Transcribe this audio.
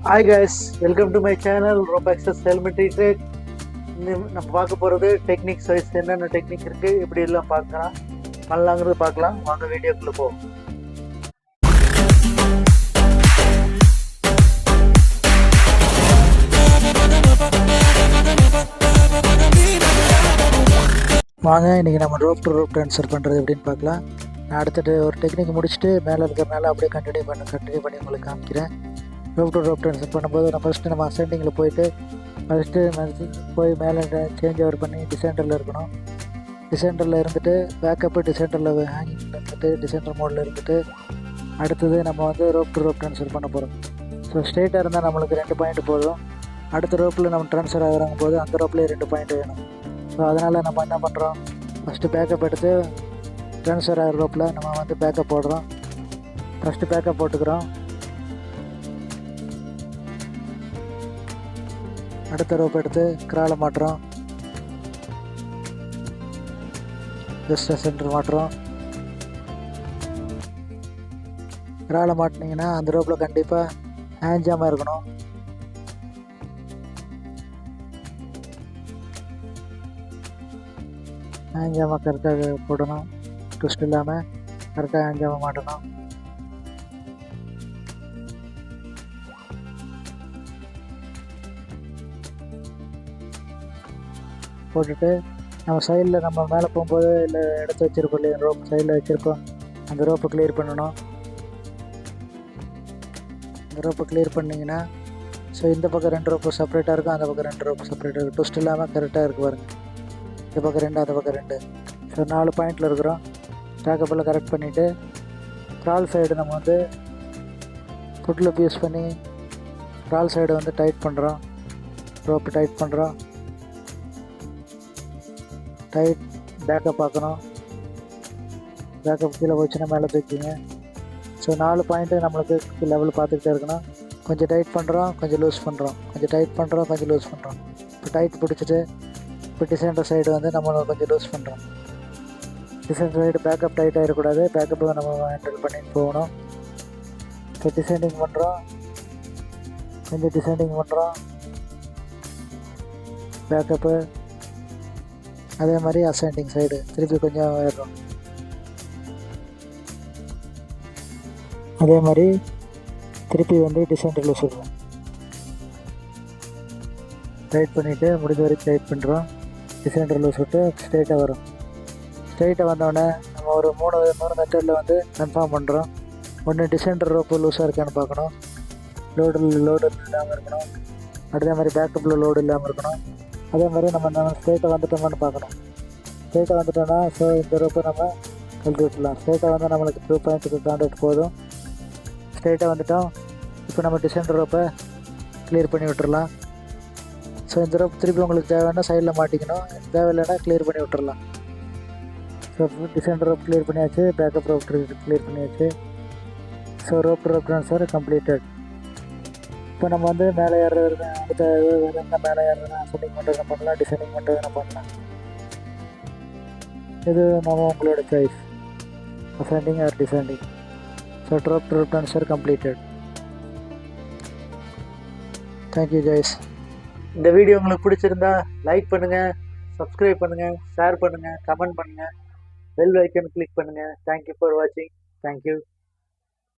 Hi guys, welcome to my channel rope access ஹெல்மெட்ரி ட்ரேட். நம்ம பார்க்க போகிறது டெக்னிக்ஸ் வைஸ் என்னென்ன டெக்னிக் இருக்குது, எப்படி எல்லாம் பார்க்கலாம் பண்ணலாங்கிறது பார்க்கலாம். வாங்க வீடியோக்குள்ளே போவோம். வாங்க இன்றைக்கி நம்ம ரோப் டு ரோப் ட்ரான்ஸ்ஃபர் பண்ணுறது எப்படின்னு பார்க்கலாம். நான் அடுத்த ஒரு டெக்னிக் முடிச்சுட்டு மேலே இருக்கிறனால அப்படியே கண்டினியூ பண்ணி உங்களுக்கு காமிக்கிறேன். ரோப் டு ரோப் ட்ரான்ஸ்ஃபர் பண்ணும்போது நம்ம அசெண்டிங்கில் போயிட்டு போய் மேலே சேஞ்ச் ஓவர் பண்ணி டிசெண்டரில் இருக்கணும். டிசெண்டரில் இருந்துட்டு பேக்கப்பு டிசெண்டரில் ஹேங்கிங்கில் இருந்துட்டு டிசெண்டர் மோடில் இருந்துட்டு அடுத்தது நம்ம ரோப் டு ரோப் ட்ரான்ஸ்ஃபர் பண்ண போகிறோம். ஸோ ஸ்ட்ரெயிட்டாக இருந்தால் நம்மளுக்கு 2 பாயிண்ட் போதும். அடுத்த ரோப்பில் நம்ம ட்ரான்ஸ்ஃபர் ஆகிறாங்க போது அந்த ரோப்லேயே 2 பாயிண்ட் வேணும். ஸோ அதனால் நம்ம என்ன பண்ணுறோம், ஃபஸ்ட்டு பேக்கப் எடுத்து ட்ரான்ஸ்ஃபர் ஆகிற ரோப்பில் நம்ம பேக்கப் போடுறோம். ஃபஸ்ட்டு பேக்கப் போட்டுக்கிறோம். அடுத்த ரோப் எடுத்து கிராலை மாட்டுறோம், ஜஸ்ட் சென்டர் மாட்டுறோம். கிராலை மாட்டினீங்கன்னா அந்த ரோப்பில் கண்டிப்பாக ஹேஞ்சாமல் இருக்கணும். ஹேஞ்சாமல் கரெக்டாக போடணும், ட்விஸ்ட் இல்லாமல் கரெக்டாக ஹேஞ்சாமல் மாட்டணும். போட்டுட்டு நம்ம சைடில் நம்ம மேலே போகும்போது இல்லை எடுத்து வச்சுருப்போம் இல்லையா, ரோப் சைடில் வச்சுருப்போம், அந்த ரோப்பை கிளியர் பண்ணணும். அந்த ரோப்பை கிளியர் பண்ணிங்கன்னா ஸோ இந்த பக்கம் 2 ரோப்பு செப்பரேட்டாக இருக்கும், அந்த பக்கம் 2 ரோப்பு செப்பரேட்டாக இருக்கும். ட்விஸ்ட் இல்லாமல் கரெக்டாக இருக்குது பாருங்கள். இந்த பக்கம் 2, அந்த பக்கம் 2. ஸோ 4 பாயிண்டில் இருக்கிறோம். பேக்கப்பெல்லாம் கரெக்ட் பண்ணிவிட்டு க்ரால் சைடு நம்ம ஃபுட் லிப் யூஸ் பண்ணி க்ரால் சைடு டைட் பண்ணுறோம். ரோப்பு டைட் பண்ணுறோம். டைட் பேக்கப் பார்க்கணும். பேக்கப் கீழே போச்சுன்னா மேலே தூக்கிங்க. ஸோ 4 பாயிண்ட்டு நம்மளுக்கு லெவல் பார்த்துக்கிட்டே இருக்கணும். கொஞ்சம் டைட் பண்ணுறோம், கொஞ்சம் லூஸ் பண்ணுறோம், கொஞ்சம் டைட் பண்ணுறோம், கொஞ்சம் லூஸ் பண்ணுறோம். இப்போ டைட் பிடிச்சிட்டு இப்போ டிசைன்டர் சைடு நம்ம கொஞ்சம் லூஸ் பண்ணுறோம். டிசைன்டர் சைடு பேக்கப் டைட் ஆகிடக்கூடாது. பேக்கப்பில் நம்ம ஹேண்டில் பண்ணிட்டு போகணும். இப்போ டிசைனிங் பண்ணுறோம், கொஞ்சம் டிசைனிங் பண்ணுறோம். பேக்கப்பு அதே மாதிரி அசெண்டிங் சைடு திருப்பி கொஞ்சம் ஏறுறோம். அதே மாதிரி திருப்பி டிசெண்டர் லூஸ் விடுறோம். டைட் பண்ணிவிட்டு முடிஞ்ச வரைக்கும் டைட் பண்ணுறோம். டிசெண்டர் லூஸ் விட்டு ஸ்ட்ரெயிட்டாக வரும். ஸ்ட்ரெயிட்டாக வந்தோடனே நம்ம ஒரு 3 மெத்தடில் கன்ஃபார்ம் பண்ணுறோம். ஒன்று டிசெண்டர் ரோப்பு லூஸாக இருக்கான்னு பார்க்கணும், லோடு இல்லாமல் இருக்கணும். அதே மாதிரி பேக்கப்பில் லோடு இல்லாமல் இருக்கணும். அதே மாதிரி நம்ம ஸ்ட்ரெயிட்டாக வந்துட்டோம்னு பார்க்கணும். ஸ்ட்ரெயிட்டாக வந்துட்டோம்னா ஸோ இந்த ரோப்பை நம்ம கழட்டி விட்டுலாம். ஸ்ட்ரெயிட்டாக நம்மளுக்கு 2 பாயிண்ட்டுக்கு கான்டாக்ட் போதும். ஸ்ட்ரெயிட்டாக வந்துட்டோம். இப்போ நம்ம டிசெண்டர் ரோப்பை கிளியர் பண்ணி விட்டுறலாம். ஸோ இந்த ரோப் திருப்பி உங்களுக்கு தேவைன்னா சைடில் மாட்டிக்கணும், தேவையில்லைன்னா கிளியர் பண்ணி விட்டுறலாம். ஸோ டிசெண்டர் ரோப் கிளியர் பண்ணியாச்சு, பேக்கப் ரோப் கிளியர் பண்ணியாச்சு. So rope transfer completed. இப்போ நம்ம மேலே ஏறுறது அடுத்த என்ன மேலே ஏறுறதுனா அசெண்டிங் பண்ணுறது பண்ணலாம், டிசைனிங் பண்ணுறது பண்ணலாம். இது நம்ம உங்களோட choice, ascending or descending. So rope transfer completed. Thank you guys. இந்த வீடியோ உங்களுக்கு பிடிச்சிருந்தா லைக் பண்ணுங்கள், சப்ஸ்கிரைப் பண்ணுங்கள், ஷேர் பண்ணுங்கள், கமெண்ட் பண்ணுங்கள், பெல் ஐக்கன் கிளிக் பண்ணுங்கள். தேங்க்யூ ஃபார் வாட்சிங். தேங்க்யூ.